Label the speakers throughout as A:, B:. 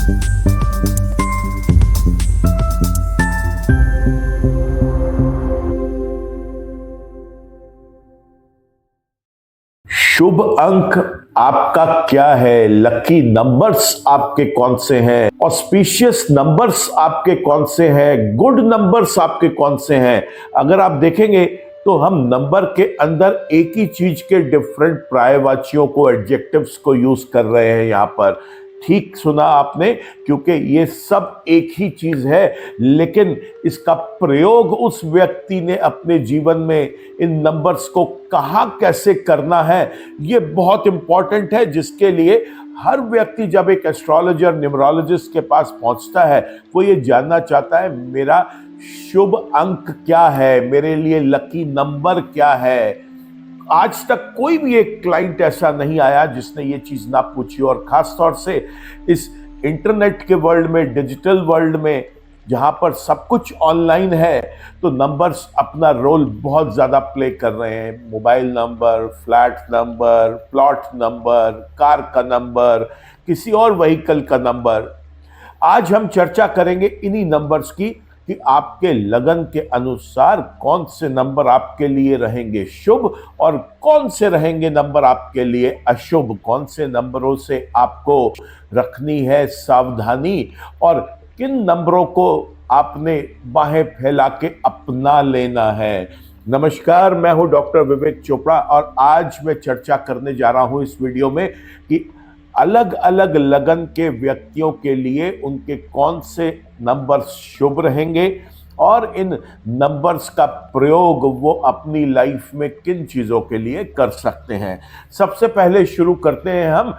A: शुभ अंक आपका क्या है, लकी नंबर्स आपके कौन से हैं, ऑस्पिशियस नंबर्स आपके कौन से हैं, गुड नंबर्स आपके कौन से हैं। अगर आप देखेंगे तो हम नंबर के अंदर एक ही चीज के डिफरेंट पर्यायवाचियों को, एडजेक्टिव्स को यूज कर रहे हैं यहां पर। ठीक सुना आपने, क्योंकि ये सब एक ही चीज है, लेकिन इसका प्रयोग उस व्यक्ति ने अपने जीवन में इन नंबर्स को कहाँ कैसे करना है, ये बहुत इंपॉर्टेंट है, जिसके लिए हर व्यक्ति जब एक एस्ट्रोलॉजर, न्यूमरोलॉजिस्ट के पास पहुंचता है, वो ये जानना चाहता है मेरा शुभ अंक क्या है, मेरे लिए लकी नंबर क्या है। आज तक कोई भी एक क्लाइंट ऐसा नहीं आया जिसने ये चीज ना पूछी। और खास तौर से इस इंटरनेट के वर्ल्ड में, डिजिटल वर्ल्ड में, जहां पर सब कुछ ऑनलाइन है, तो नंबर्स अपना रोल बहुत ज्यादा प्ले कर रहे हैं। Mobile number, flat number, plot number, car का नंबर, किसी और व्हीकल का नंबर। आज हम चर्चा करेंगे इन्हीं नंबर्स की कि आपके लगन के अनुसार कौन से नंबर आपके लिए रहेंगे शुभ और कौन से रहेंगे नंबर आपके लिए अशुभ, कौन से नंबरों से आपको रखनी है सावधानी और किन नंबरों को आपने बाहें फैला के अपना लेना है। नमस्कार, मैं हूं डॉक्टर विवेक चोपड़ा और आज मैं चर्चा करने जा रहा हूं इस वीडियो में कि अलग अलग लगन के व्यक्तियों के लिए उनके कौन से नंबर्स शुभ रहेंगे और इन नंबर्स का प्रयोग वो अपनी लाइफ में किन चीजों के लिए कर सकते हैं। सबसे पहले शुरू करते हैं हम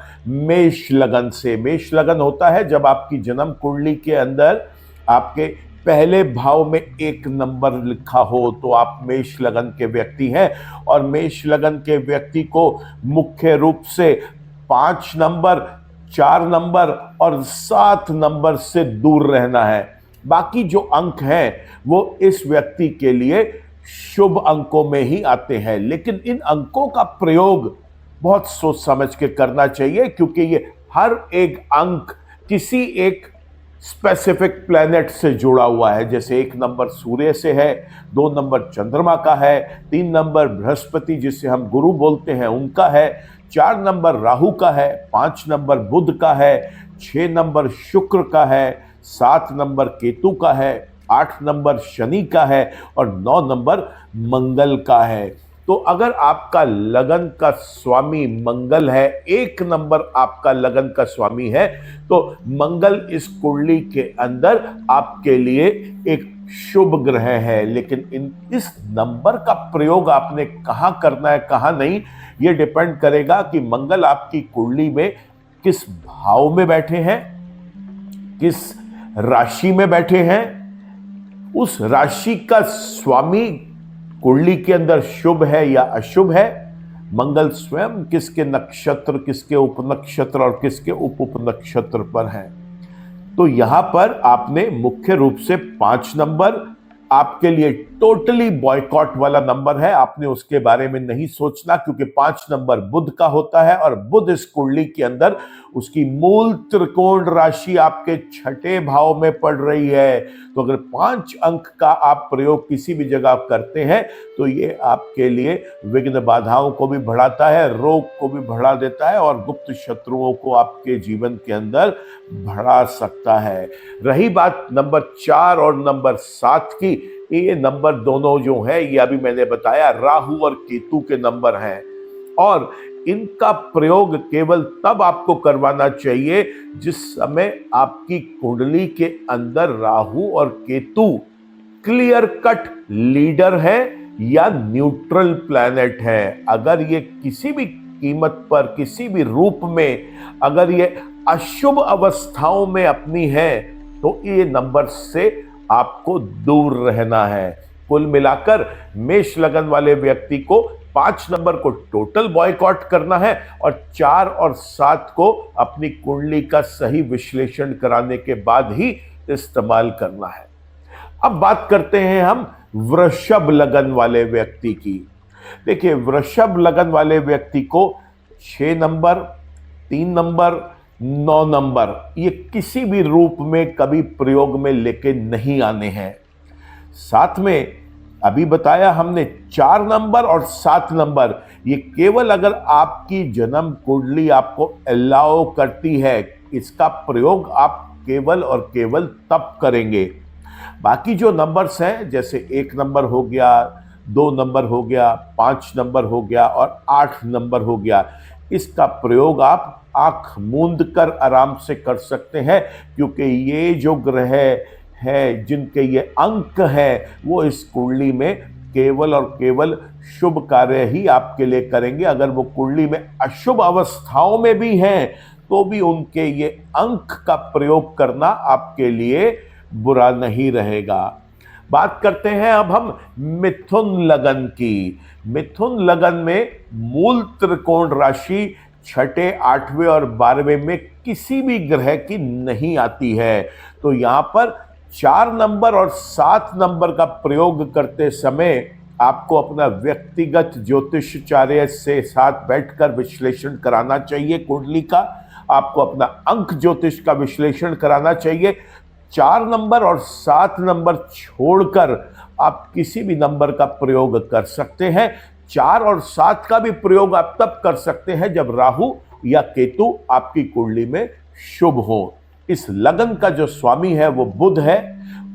A: मेष लगन से। मेष लगन होता है जब आपकी जन्म कुंडली के अंदर आपके पहले भाव में एक नंबर लिखा हो तो आप मेष लगन के व्यक्ति हैं। और मेष लगन के व्यक्ति को मुख्य रूप से 5 नंबर, 4 नंबर और 7 नंबर से दूर रहना है। बाकी जो अंक हैं वो इस व्यक्ति के लिए शुभ अंकों में ही आते हैं, लेकिन इन अंकों का प्रयोग बहुत सोच समझ के करना चाहिए, क्योंकि ये हर एक अंक किसी एक स्पेसिफिक प्लैनेट से जुड़ा हुआ है। जैसे 1 नंबर सूर्य से है, 2 नंबर चंद्रमा का है, 3 नंबर बृहस्पति जिसे हम गुरु बोलते हैं उनका है, 4 नंबर राहु का है, 5 नंबर बुध का है, 6 नंबर शुक्र का है, 7 नंबर केतु का है, 8 नंबर शनि का है और 9 नंबर मंगल का है। तो अगर आपका लगन का स्वामी मंगल है, 1 नंबर आपका लगन का स्वामी है, तो मंगल इस कुंडली के अंदर आपके लिए एक शुभ ग्रह है। लेकिन इस नंबर का प्रयोग आपने कहाँ करना है, कहाँ नहीं, ये डिपेंड करेगा कि मंगल आपकी कुंडली में किस भाव में बैठे हैं, किस राशि में बैठे हैं, उस राशि का स्वामी कुंडली के अंदर शुभ है या अशुभ है, मंगल स्वयं किसके नक्षत्र, किसके उपनक्षत्र और किसके उप उपनक्षत्र पर है। तो यहां पर आपने मुख्य रूप से 5 नंबर आपके लिए टोटली बॉयकॉट वाला नंबर है, आपने उसके बारे में नहीं सोचना, क्योंकि 5 नंबर बुध का होता है और बुध इस कुंडली के अंदर उसकी मूल त्रिकोण राशि आपके 6ठे भाव में पड़ रही है। तो अगर 5 अंक का आप प्रयोग किसी भी जगह करते हैं तो ये आपके लिए विघ्न बाधाओं को भी बढ़ाता है, रोग को भी बढ़ा देता है और गुप्त शत्रुओं को आपके जीवन के अंदर बढ़ा सकता है। रही बात नंबर 4 और नंबर 7 की, ये नंबर दोनों जो है ये अभी मैंने बताया राहु और केतु के नंबर हैं और इनका प्रयोग केवल तब आपको करवाना चाहिए जिस समय आपकी कुंडली के अंदर राहु और केतु क्लियर कट लीडर है या न्यूट्रल प्लैनेट है। अगर ये किसी भी कीमत पर, किसी भी रूप में अगर ये अशुभ अवस्थाओं में अपनी है तो ये नंबर से आपको दूर रहना है। कुल मिलाकर मेष लगन वाले व्यक्ति को 5 नंबर को टोटल बॉयकॉट करना है और 4 और 7 को अपनी कुंडली का सही विश्लेषण कराने के बाद ही इस्तेमाल करना है। अब बात करते हैं हम वृषभ लगन वाले व्यक्ति की। देखिए, वृषभ लगन वाले व्यक्ति को 6 नंबर, 3 नंबर, 9 नंबर, ये किसी भी रूप में कभी प्रयोग में लेके नहीं आने हैं। साथ में अभी बताया हमने 4 नंबर और 7 नंबर, ये केवल अगर आपकी जन्म कुंडली आपको अलाउ करती है, इसका प्रयोग आप केवल और केवल तब करेंगे। बाकी जो नंबर्स हैं, जैसे 1 नंबर हो गया, 2 नंबर हो गया, 5 नंबर हो गया और 8 नंबर हो गया, इसका प्रयोग आप आंख मूंद कर आराम से कर सकते हैं, क्योंकि ये जो ग्रह है जिनके ये अंक हैं, वो इस कुंडली में केवल और केवल शुभ कार्य ही आपके लिए करेंगे। अगर वो कुंडली में अशुभ अवस्थाओं में भी हैं, तो भी उनके ये अंक का प्रयोग करना आपके लिए बुरा नहीं रहेगा। बात करते हैं अब हम मिथुन लगन की। मिथुन लगन में मूल त्रिकोण राशि 6, 8वें और 12वें में किसी भी ग्रह की नहीं आती है। तो यहां पर 4 नंबर और 7 नंबर का प्रयोग करते समय आपको अपना व्यक्तिगत ज्योतिषाचार्य से साथ बैठकर विश्लेषण कराना चाहिए कुंडली का। आपको अपना अंक ज्योतिष का विश्लेषण कराना चाहिए। 4 नंबर और 7 नंबर छोड़कर आप किसी भी नंबर का प्रयोग कर सकते हैं। 4 और 7 का भी प्रयोग आप तब कर सकते हैं जब राहु या केतु आपकी कुंडली में शुभ हो। इस लगन का जो स्वामी है वो बुध है,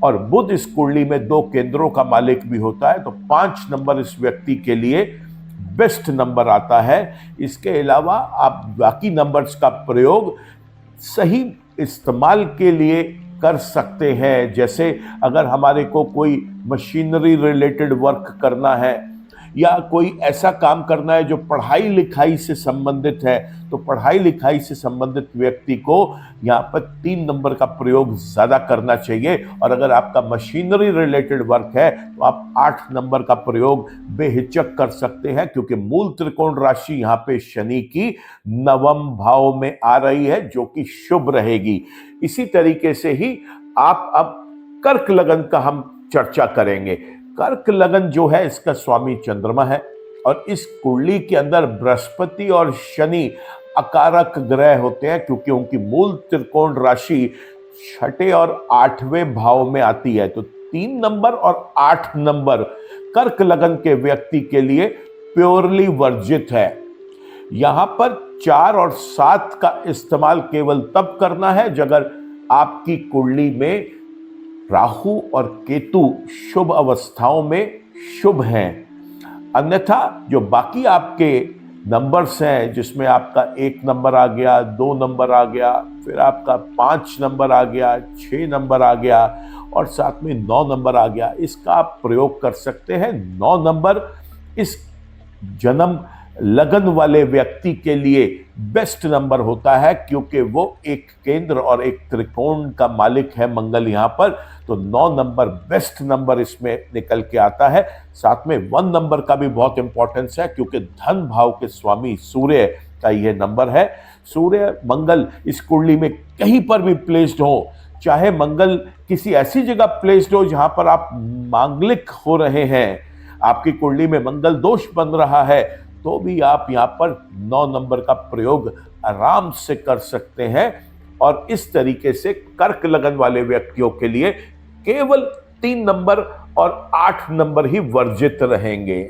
A: और बुध इस कुंडली में 2 केंद्रों का मालिक भी होता है, तो 5 नंबर इस व्यक्ति के लिए बेस्ट नंबर आता है। इसके अलावा आप बाकी नंबर्स का प्रयोग सही इस्तेमाल के लिए कर सकते हैं। जैसे अगर हमारे को कोई मशीनरी रिलेटेड वर्क करना है, या कोई ऐसा काम करना है जो पढ़ाई लिखाई से संबंधित है, तो पढ़ाई लिखाई से संबंधित व्यक्ति को यहाँ पर 3 नंबर का प्रयोग ज़्यादा करना चाहिए। और अगर आपका मशीनरी रिलेटेड वर्क है, तो आप 8 नंबर का प्रयोग बेहिचक कर सकते हैं, क्योंकि मूल त्रिकोण राशि यहाँ पे शनि की 9वें भाव में आ रही है, जो कि शुभ रहेगी। इसी तरीके से ही आप अब कर्क लगन का हम चर्चा करेंगे। कर्क लगन जो है, इसका स्वामी चंद्रमा है, और इस कुंडली के अंदर बृहस्पति और शनि अकारक ग्रह होते हैं, क्योंकि उनकी मूल त्रिकोण राशि 6 और 8वें भाव में आती है। तो 3 नंबर और 8 नंबर कर्क लगन के व्यक्ति के लिए प्योरली वर्जित है। यहां पर 4 और 7 का इस्तेमाल केवल तब करना है अगर आपकी कुंडली में राहु और केतु शुभ अवस्थाओं में शुभ हैं। अन्यथा जो बाकी आपके नंबर्स हैं, जिसमें आपका 1 नंबर आ गया, 2 नंबर आ गया, फिर आपका 5 नंबर आ गया, 6 नंबर आ गया और साथ में 9 नंबर आ गया, इसका आप प्रयोग कर सकते हैं। 9 नंबर इस जन्म लगन वाले व्यक्ति के लिए बेस्ट नंबर होता है, क्योंकि वो एक केंद्र और एक त्रिकोण का मालिक है मंगल यहाँ पर। तो 9 नंबर बेस्ट नंबर इसमें निकल के आता है। साथ में 1 नंबर का भी बहुत इंपॉर्टेंस है, क्योंकि धन भाव के स्वामी सूर्य का ये नंबर है। सूर्य मंगल इस कुंडली में कहीं पर भी प्लेस्ड हो, चाहे मंगल किसी ऐसी जगह प्लेस्ड हो जहां पर आप मांगलिक हो रहे हैं, आपकी कुंडली में मंगल दोष बन रहा है, तो भी आप यहाँ पर 9 नंबर का प्रयोग आराम से कर सकते हैं। और इस तरीके से कर्क लगन वाले व्यक्तियों के लिए केवल 3 नंबर और 8 नंबर ही वर्जित रहेंगे।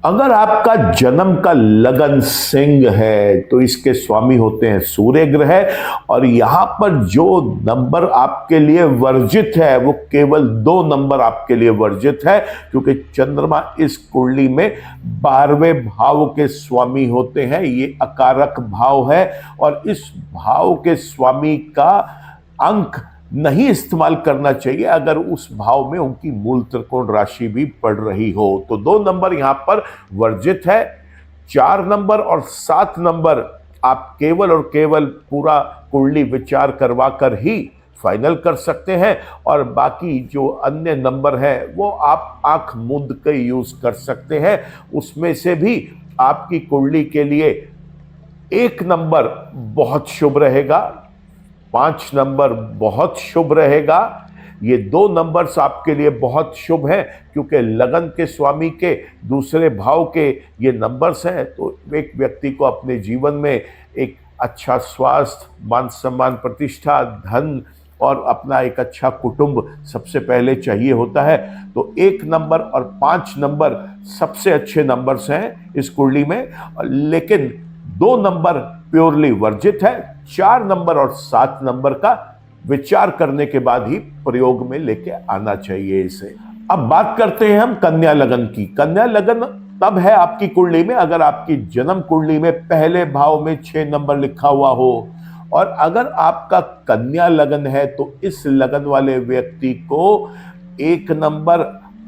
A: अगर आपका जन्म का लगन सिंह है, तो इसके स्वामी होते हैं सूर्य ग्रह, और यहां पर जो नंबर आपके लिए वर्जित है वो केवल 2 नंबर आपके लिए वर्जित है, क्योंकि चंद्रमा इस कुंडली में 12वें भाव के स्वामी होते हैं। ये अकारक भाव है, और इस भाव के स्वामी का अंक नहीं इस्तेमाल करना चाहिए अगर उस भाव में उनकी मूल त्रिकोण राशि भी पड़ रही हो। तो 2 नंबर यहां पर वर्जित है। 4 नंबर और 7 नंबर आप केवल और केवल पूरा कुंडली विचार करवा कर ही फाइनल कर सकते हैं, और बाकी जो अन्य नंबर हैं वो आप आंख मूंद के यूज कर सकते हैं। उसमें से भी आपकी कुंडली के लिए 1 नंबर बहुत शुभ रहेगा, 5 नंबर बहुत शुभ रहेगा। ये 2 नंबर्स आपके लिए बहुत शुभ हैं, क्योंकि लगन के स्वामी के दूसरे भाव के ये नंबर्स हैं। तो एक व्यक्ति को अपने जीवन में एक अच्छा स्वास्थ्य, मान सम्मान, प्रतिष्ठा, धन और अपना एक अच्छा कुटुंब सबसे पहले चाहिए होता है। तो 1 नंबर और 5 नंबर सबसे अच्छे नंबर्स हैं इस कुंडली में, लेकिन 2 नंबर प्योरली वर्जित है। 4 नंबर और 7 नंबर का विचार करने के बाद ही प्रयोग में लेके आना चाहिए इसे। अब बात करते हैं हम कन्या लगन की। कन्या लगन तब है आपकी कुंडली में अगर आपकी जन्म कुंडली में पहले भाव में 6 नंबर लिखा हुआ हो, और अगर आपका कन्या लगन है तो इस लगन वाले व्यक्ति को 1 नंबर,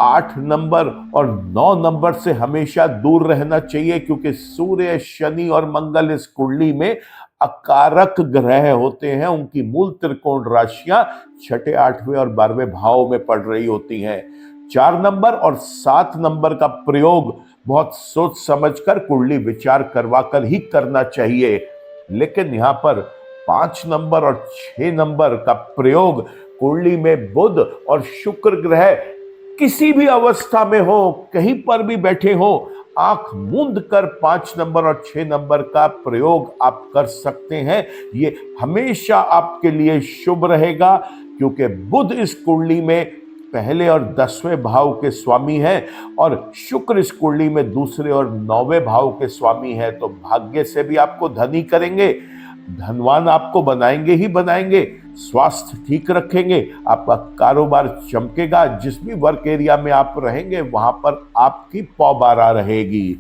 A: 8 नंबर और 9 नंबर से हमेशा दूर रहना चाहिए, क्योंकि सूर्य, शनि और मंगल इस कुंडली में अकारक ग्रह होते हैं। उनकी मूल त्रिकोण राशियां छठे, 8वें और 12वें भाव में पड़ रही होती हैं। 4 नंबर और 7 नंबर का प्रयोग बहुत सोच समझकर कुंडली विचार करवाकर ही करना चाहिए, लेकिन यहां पर 5 नंबर और 6 नंबर का प्रयोग कुंडली में बुध और शुक्र ग्रह किसी भी अवस्था में हो, कहीं पर भी बैठे हो, आंख मूंद कर 5 नंबर और 6 नंबर का प्रयोग आप कर सकते हैं। ये हमेशा आपके लिए शुभ रहेगा, क्योंकि बुध इस कुंडली में पहले और 10वें भाव के स्वामी हैं और शुक्र इस कुंडली में दूसरे और 9वें भाव के स्वामी हैं। तो भाग्य से भी आपको धनी करेंगे, धनवान आपको बनाएंगे ही बनाएंगे, स्वास्थ्य ठीक रखेंगे, आपका कारोबार चमकेगा, जिस भी वर्क एरिया में आप रहेंगे वहां पर आपकी पौबारा रहेगी।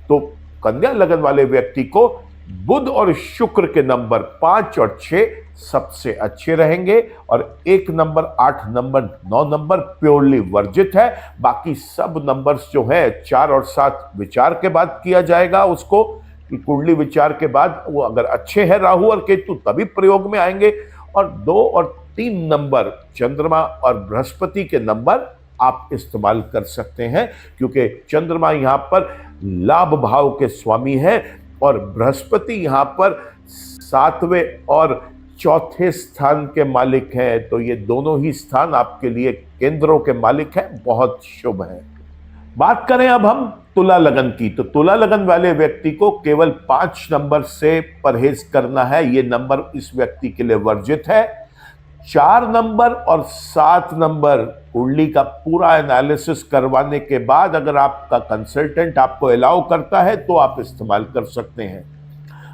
A: तो कन्या लगन वाले व्यक्ति को बुध और शुक्र के नंबर 5 और 6 सबसे अच्छे रहेंगे, और 1 नंबर, 8 नंबर, 9 नंबर प्योरली वर्जित है। बाकी सब नंबर्स जो है 4 और 7 विचार के बाद किया जाएगा उसको, कि कुंडली विचार के बाद वो अगर अच्छे हैं राहु और केतु तभी प्रयोग में आएंगे। और 2 और 3 नंबर चंद्रमा और बृहस्पति के नंबर आप इस्तेमाल कर सकते हैं, क्योंकि चंद्रमा यहां पर लाभ भाव के स्वामी है और बृहस्पति यहां पर 7वें और 4थे स्थान के मालिक हैं। तो ये दोनों ही स्थान आपके लिए केंद्रों के मालिक हैं, बहुत शुभ है। बात करें अब हम तुला लगन की, तो तुला लगन वाले व्यक्ति को केवल 5 नंबर से परहेज करना है। ये नंबर इस व्यक्ति के लिए वर्जित है। 4 नंबर और 7 नंबर कुंडली का पूरा एनालिसिस करवाने के बाद अगर आपका कंसल्टेंट आपको अलाउ करता है तो आप इस्तेमाल कर सकते हैं।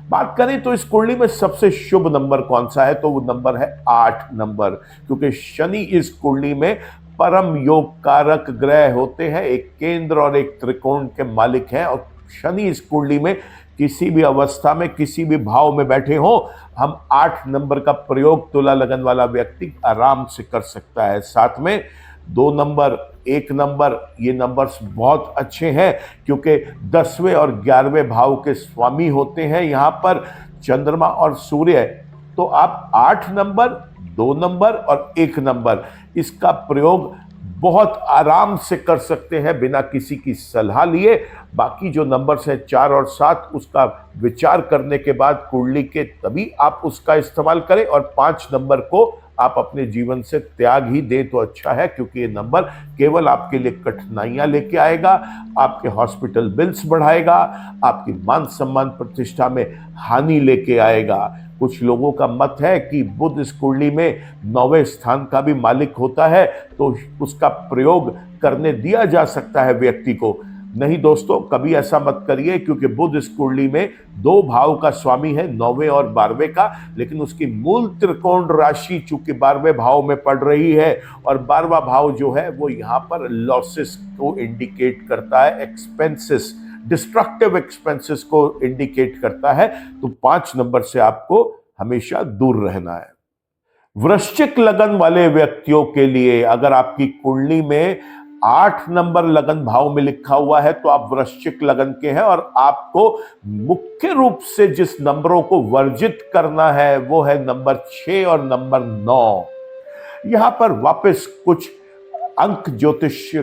A: बात करें तो इस कुंडली में सबसे शुभ नंबर कौन सा है, तो वो नंबर है 8 नंबर, क्योंकि शनि इस कुंडली में परम योग कारक ग्रह होते हैं, एक केंद्र और एक त्रिकोण के मालिक हैं। और शनि इस कुंडली में किसी भी अवस्था में किसी भी भाव में बैठे हो, हम 8 नंबर का प्रयोग तुला लगन वाला व्यक्ति आराम से कर सकता है। साथ में 2 नंबर, 1 नंबर, ये नंबर्स बहुत अच्छे हैं, क्योंकि 10वें और 11वें भाव के स्वामी होते हैं यहाँ पर चंद्रमा और सूर्य। तो आप 8 नंबर, 2 नंबर और 1 नंबर इसका प्रयोग बहुत आराम से कर सकते हैं बिना किसी की सलाह लिए। बाकी जो नंबर्स हैं 4 और 7 उसका विचार करने के बाद कुंडली के तभी आप उसका इस्तेमाल करें, और 5 नंबर को आप अपने जीवन से त्याग ही दें तो अच्छा है, क्योंकि ये नंबर केवल आपके लिए कठिनाइयां लेके आएगा, आपके हॉस्पिटल बिल्स बढ़ाएगा, आपकी मान सम्मान प्रतिष्ठा में हानि लेके आएगा। कुछ लोगों का मत है कि बुध इस कुंडली में 9वें स्थान का भी मालिक होता है, तो उसका प्रयोग करने दिया जा सकता है व्यक्ति को। नहीं दोस्तों, कभी ऐसा मत करिए, क्योंकि बुध इस कुंडली में 2 भाव का स्वामी है, 9वें और 12वें का, लेकिन उसकी मूल त्रिकोण राशि चूंकि 12वें भाव में पड़ रही है, और 12वां भाव जो है वो यहाँ पर लॉसेस को इंडिकेट करता है, एक्सपेंसेस, डिस्ट्रक्टिव एक्सपेंसेस को इंडिकेट करता है। तो 5 नंबर से आपको हमेशा दूर रहना है। वृश्चिक लगन वाले व्यक्तियों के लिए अगर आपकी कुंडली में 8 नंबर लगन भाव में लिखा हुआ है तो आप वृश्चिक लगन के हैं, और आपको मुख्य रूप से जिस नंबरों को वर्जित करना है वो है नंबर 6 और नंबर 9। यहां पर वापस कुछ अंक ज्योतिष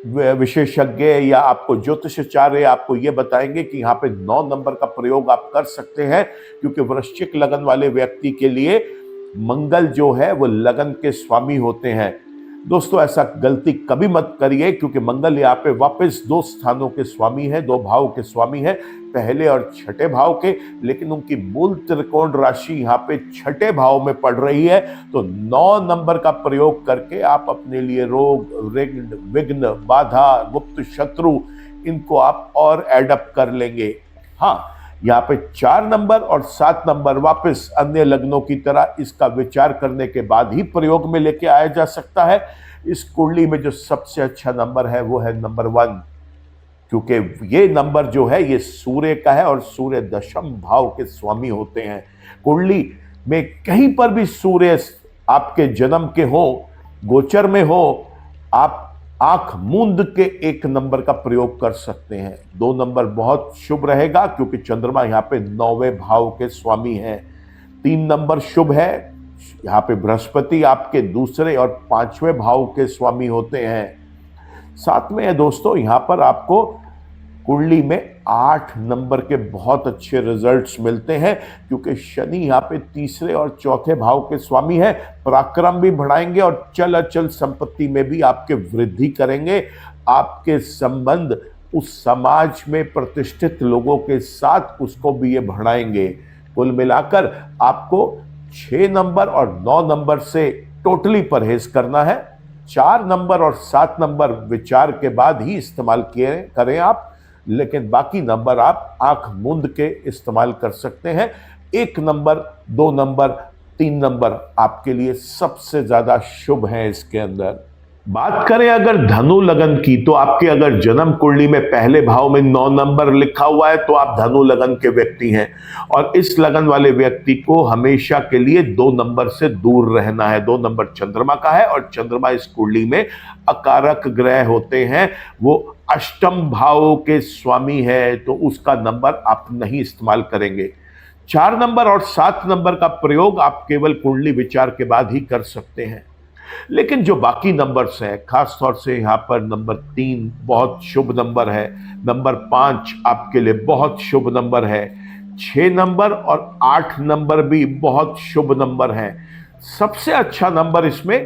A: विशेषज्ञ या आपको ज्योतिषाचार्य आपको यह बताएंगे कि यहाँ पे 9 नंबर का प्रयोग आप कर सकते हैं, क्योंकि वृश्चिक लगन वाले व्यक्ति के लिए मंगल जो है वो लगन के स्वामी होते हैं। दोस्तों ऐसा गलती कभी मत करिए, क्योंकि मंगल यहाँ पे वापस दो स्थानों के स्वामी है, दो भाव के स्वामी है, पहले और छठे भाव के, लेकिन उनकी मूल त्रिकोण राशि यहाँ पे छठे भाव में पड़ रही है। तो 9 नंबर का प्रयोग करके आप अपने लिए रोग, विघ्न, बाधा, गुप्त शत्रु, इनको आप और एडअप कर लेंगे। हाँ, यहाँ पे 4 नंबर और 7 नंबर वापस अन्य लग्नों की तरह इसका विचार करने के बाद ही प्रयोग में लेके आया जा सकता है। इस कुंडली में जो सबसे अच्छा नंबर है वो है नंबर 1, क्योंकि ये नंबर जो है ये सूर्य का है और सूर्य दशम भाव के स्वामी होते हैं। कुंडली में कहीं पर भी सूर्य आपके जन्म के हो, गोचर में हो, आप आंख मूंद के 1 नंबर का प्रयोग कर सकते हैं। 2 नंबर बहुत शुभ रहेगा क्योंकि चंद्रमा यहाँ पे 9वें भाव के स्वामी हैं। 3 नंबर शुभ है, यहाँ पे बृहस्पति आपके दूसरे और 5वें भाव के स्वामी होते हैं। साथ में है दोस्तों, यहाँ पर आपको कुंडली में 8 नंबर के बहुत अच्छे रिजल्ट्स मिलते हैं, क्योंकि शनि यहाँ पे तीसरे और चौथे भाव के स्वामी है। पराक्रम भी बढ़ाएंगे और चल अचल संपत्ति में भी आपके वृद्धि करेंगे। आपके संबंध उस समाज में प्रतिष्ठित लोगों के साथ उसको भी ये बढ़ाएंगे। कुल मिलाकर आपको 6 नंबर और 9 नंबर से टोटली परहेज करना है। 4 नंबर और 7 नंबर विचार के बाद ही इस्तेमाल करें आप, लेकिन बाकी नंबर आप आंख मूंद के इस्तेमाल कर सकते हैं। 1 नंबर, 2 नंबर, 3 नंबर आपके लिए सबसे ज्यादा शुभ है इसके अंदर। बात करें अगर धनु लगन की, तो आपके अगर जन्म कुंडली में पहले भाव में 9 नंबर लिखा हुआ है तो आप धनु लगन के व्यक्ति हैं, और इस लगन वाले व्यक्ति को हमेशा के लिए 2 नंबर से दूर रहना है। 2 नंबर चंद्रमा का है और चंद्रमा इस कुंडली में अकारक ग्रह होते हैं, वो अष्टम भाव के स्वामी है, तो उसका नंबर आप नहीं इस्तेमाल करेंगे। 4 नंबर और 7 नंबर का प्रयोग आप केवल कुंडली विचार के बाद ही कर सकते हैं। लेकिन जो बाकी नंबर्स हैं, खास तौर से यहाँ पर नंबर 3 बहुत शुभ नंबर है, नंबर 5 आपके लिए बहुत शुभ नंबर है, 6 नंबर और 8 नंबर भी बहुत शुभ नंबर हैं। सबसे अच्छा नंबर इसमें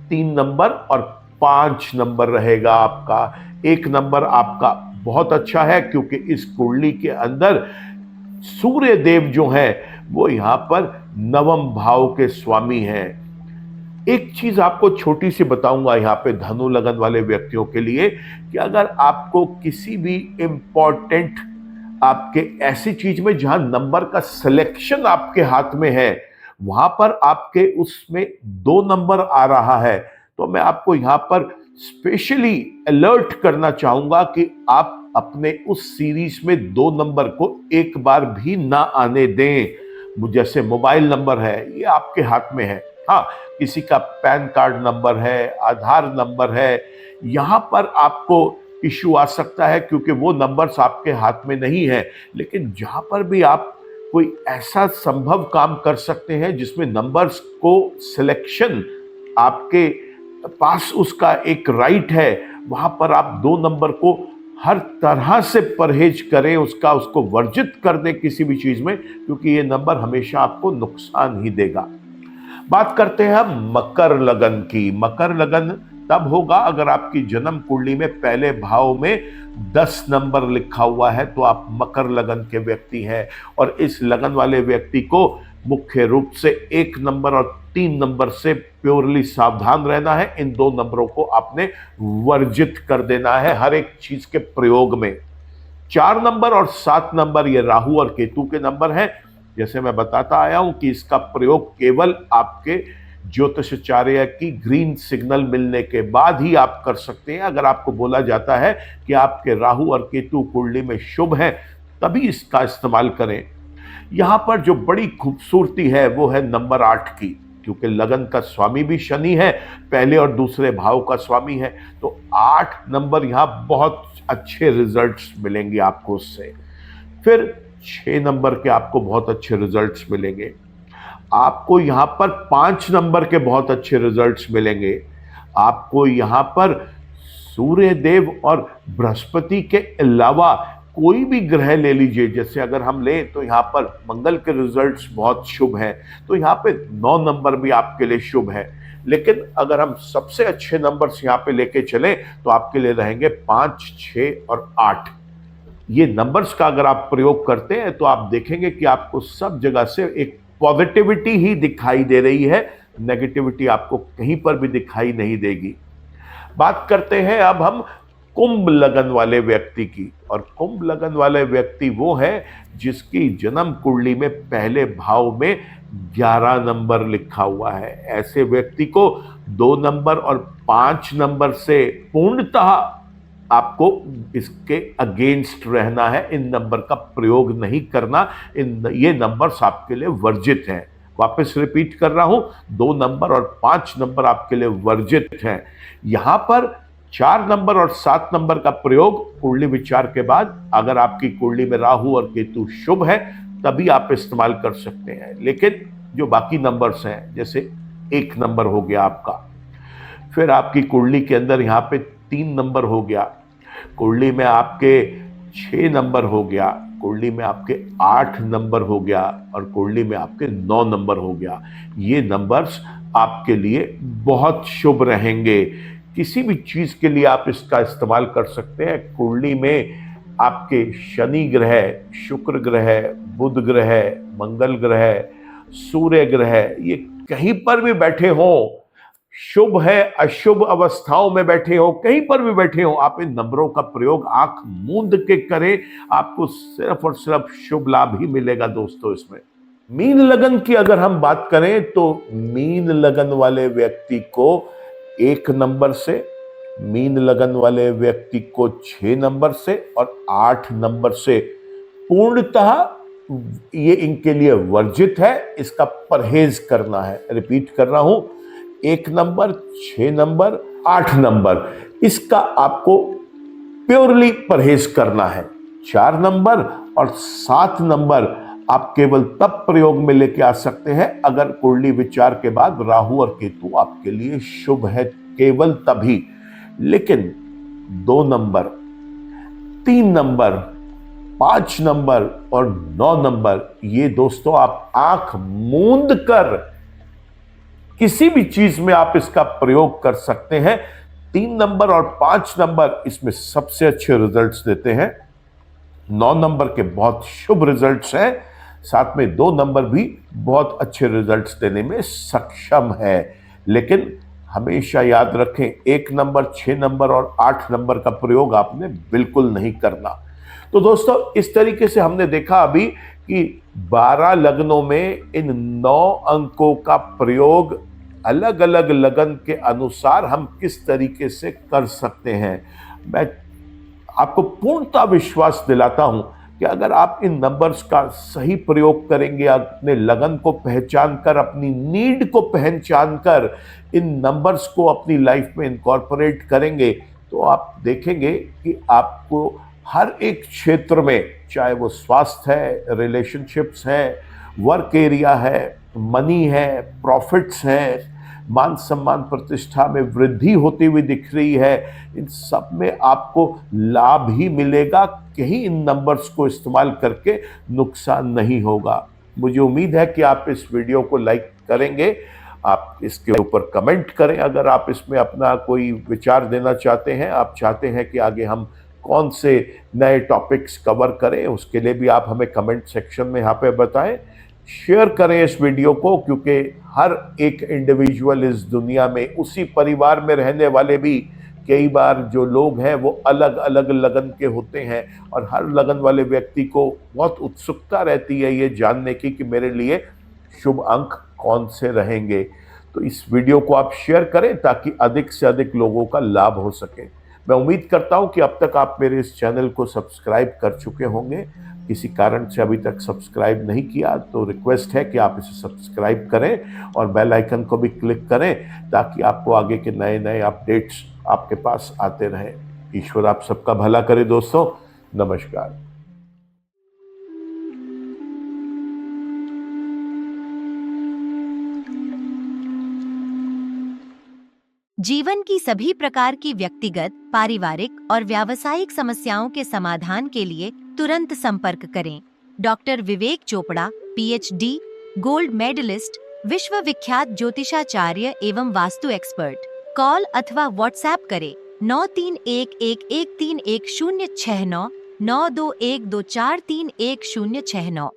A: 3 नंबर और 5 नंबर रहेगा आपका। 1 नंबर आपका बहुत अच्छा है, क्योंकि इस कुंडली के अंदर सूर्य देव जो है वो यहाँ पर 9वें भाव के स्वामी हैं। एक चीज आपको छोटी सी बताऊंगा यहाँ पे धनु लगन वाले व्यक्तियों के लिए, कि अगर आपको किसी भी इंपॉर्टेंट आपके ऐसी चीज में जहां नंबर का सिलेक्शन आपके हाथ में है, वहां पर आपके उसमें 2 नंबर आ रहा है, तो मैं आपको यहाँ पर स्पेशली अलर्ट करना चाहूंगा कि आप अपने उस सीरीज में 2 नंबर को एक बार भी ना आने दें। जैसे मोबाइल नंबर है, ये आपके हाथ में है, हाँ, किसी का पैन कार्ड नंबर है, आधार नंबर है, यहां पर आपको इश्यू आ सकता है क्योंकि वो नंबर्स आपके हाथ में नहीं है। लेकिन जहां पर भी आप कोई ऐसा संभव काम कर सकते हैं जिसमें नंबर्स को सिलेक्शन आपके पास उसका एक राइट है, वहां पर आप 2 नंबर को हर तरह से परहेज करें, उसको वर्जित कर दें किसी भी चीज में, क्योंकि ये नंबर हमेशा आपको नुकसान ही देगा। बात करते हैं हम मकर लगन की। मकर लगन तब होगा अगर आपकी जन्म कुंडली में पहले भाव में 10 नंबर लिखा हुआ है, तो आप मकर लगन के व्यक्ति हैं। और इस लगन वाले व्यक्ति को मुख्य रूप से 1 नंबर और 3 नंबर से प्योरली सावधान रहना है। इन 2 नंबरों को आपने वर्जित कर देना है हर एक चीज के प्रयोग में। 4 नंबर और 7 नंबर ये राहु और केतु के नंबर हैं। जैसे मैं बताता आया हूं कि इसका प्रयोग केवल आपके ज्योतिषाचार्य की ग्रीन सिग्नल मिलने के बाद ही आप कर सकते हैं। अगर आपको बोला जाता है कि आपके राहु और केतु कुंडली में शुभ हैं, तभी इसका इस्तेमाल करें। यहां पर जो बड़ी खूबसूरती है वो है नंबर 8 की, क्योंकि लगन का स्वामी भी शनि है, पहले और दूसरे भाव का स्वामी है, तो 8 नंबर यहां बहुत अच्छे रिजल्ट्स मिलेंगे आपको उससे। फिर 6 नंबर के आपको बहुत अच्छे रिजल्ट्स मिलेंगे। आपको यहां पर 5 नंबर के बहुत अच्छे रिजल्ट्स मिलेंगे। आपको यहां पर सूर्य देव और बृहस्पति के अलावा कोई भी ग्रह ले लीजिए, जैसे अगर हम लें तो यहाँ पर मंगल के रिजल्ट्स बहुत शुभ हैं, तो यहाँ पे 9 नंबर भी आपके लिए शुभ है। लेकिन अगर हम सबसे अच्छे नंबर्स यहाँ पे लेके चलें तो आपके लिए रहेंगे 5, 6 और 8। ये नंबर्स का अगर आप प्रयोग करते हैं तो आप देखेंगे कि आपको सब जगह से एक पॉजिटिविटी ही दिखाई दे रही है, नेगेटिविटी आपको कहीं पर भी दिखाई नहीं देगी। बात करते हैं अब हम कुंभ लगन वाले व्यक्ति की, और कुंभ लगन वाले व्यक्ति वो है जिसकी जन्म कुंडली में पहले भाव में 11 नंबर लिखा हुआ है। ऐसे व्यक्ति को 2 नंबर और 5 नंबर से पूर्णतः आपको इसके अगेंस्ट रहना है, इन नंबर का प्रयोग नहीं करना, ये नंबर्स आपके लिए वर्जित हैं। वापस रिपीट कर रहा हूं, 2 नंबर और 5 नंबर आपके लिए वर्जित हैं। यहां पर 4 नंबर और 7 नंबर का प्रयोग कुंडली विचार के बाद, अगर आपकी कुंडली में राहु और केतु शुभ है तभी आप इस्तेमाल कर सकते हैं। लेकिन जो बाकी नंबर्स हैं, जैसे 1 नंबर हो गया आपका, फिर आपकी कुंडली के अंदर यहां पे 3 नंबर हो गया, कुंडली में आपके 6 नंबर हो गया, कुंडली में आपके 8 नंबर हो गया और कुंडली में आपके 9 नंबर हो गया। ये नंबर्स आपके लिए बहुत शुभ रहेंगे। किसी भी चीज के लिए आप इसका इस्तेमाल कर सकते हैं। कुंडली में आपके शनि ग्रह, शुक्र ग्रह, बुध ग्रह, मंगल ग्रह, सूर्य ग्रह, ये कहीं पर भी बैठे हों, शुभ है अशुभ अवस्थाओं में बैठे हो, कहीं पर भी बैठे हो, आप इन नंबरों का प्रयोग आंख मूंद के करें, आपको सिर्फ और सिर्फ शुभ लाभ ही मिलेगा दोस्तों। इसमें मीन लगन की अगर हम बात करें तो मीन लगन वाले व्यक्ति को 1 नंबर से, मीन लगन वाले व्यक्ति को 6 नंबर से और 8 नंबर से पूर्णतः ये इनके लिए वर्जित है, इसका परहेज करना है। रिपीट कर रहा हूं, 1 नंबर, 6 नंबर, 8 नंबर, इसका आपको प्योरली परहेज करना है। 4 नंबर और 7 नंबर आप केवल तब प्रयोग में लेके आ सकते हैं अगर कुंडली विचार के बाद राहु और केतु आपके लिए शुभ है, केवल तभी। लेकिन 2 नंबर, 3 नंबर, 5 नंबर और 9 नंबर, ये दोस्तों आप आंख मूंद कर किसी भी चीज में आप इसका प्रयोग कर सकते हैं। 3 नंबर और 5 नंबर इसमें सबसे अच्छे रिजल्ट्स देते हैं। 9 नंबर के बहुत शुभ रिजल्ट्स हैं, साथ में 2 नंबर भी बहुत अच्छे रिजल्ट्स देने में सक्षम है। लेकिन हमेशा याद रखें, 1 नंबर, 6 नंबर और 8 नंबर का प्रयोग आपने बिल्कुल नहीं करना। तो दोस्तों, इस तरीके से हमने देखा अभी कि 12 लग्नों में इन 9 अंकों का प्रयोग अलग अलग लगन के अनुसार हम किस तरीके से कर सकते हैं। मैं आपको पूर्णतः विश्वास दिलाता हूं कि अगर आप इन नंबर्स का सही प्रयोग करेंगे, अपने लगन को पहचान कर, अपनी नीड को पहचान कर इन नंबर्स को अपनी लाइफ में इनकॉर्पोरेट करेंगे, तो आप देखेंगे कि आपको हर एक क्षेत्र में, चाहे वो स्वास्थ्य है, रिलेशनशिप्स है, वर्क एरिया है, मनी है, प्रॉफिट्स है, मान सम्मान प्रतिष्ठा में वृद्धि होती हुई दिख रही है, इन सब में आपको लाभ ही मिलेगा। कहीं इन नंबर्स को इस्तेमाल करके नुकसान नहीं होगा। मुझे उम्मीद है कि आप इस वीडियो को लाइक करेंगे, आप इसके ऊपर कमेंट करें अगर आप इसमें अपना कोई विचार देना चाहते हैं, आप चाहते हैं कि आगे हम कौन से नए टॉपिक्स कवर करें, उसके लिए भी आप हमें कमेंट सेक्शन में यहाँ पे बताएं। शेयर करें इस वीडियो को, क्योंकि हर एक इंडिविजुअल इस दुनिया में, उसी परिवार में रहने वाले भी कई बार जो लोग हैं वो अलग अलग लगन के होते हैं, और हर लगन वाले व्यक्ति को बहुत उत्सुकता रहती है ये जानने की कि मेरे लिए शुभ अंक कौन से रहेंगे। तो इस वीडियो को आप शेयर करें ताकि अधिक से अधिक लोगों का लाभ हो सके। मैं उम्मीद करता हूं कि अब तक आप मेरे इस चैनल को सब्सक्राइब कर चुके होंगे। किसी कारण से अभी तक सब्सक्राइब नहीं किया तो रिक्वेस्ट है कि आप इसे सब्सक्राइब करें और बेल आइकन को भी क्लिक करें, ताकि आपको आगे के नए नए अपडेट्स आपके पास आते रहें। ईश्वर आप सबका भला करे दोस्तों। नमस्कार।
B: जीवन की सभी प्रकार की व्यक्तिगत, पारिवारिक और व्यावसायिक समस्याओं के समाधान के लिए तुरंत संपर्क करें। डॉक्टर विवेक चोपड़ा, PhD, गोल्ड मेडलिस्ट, विश्व विख्यात ज्योतिषाचार्य एवं वास्तु एक्सपर्ट। कॉल अथवा व्हाट्सएप करें 9311131069 9212431069।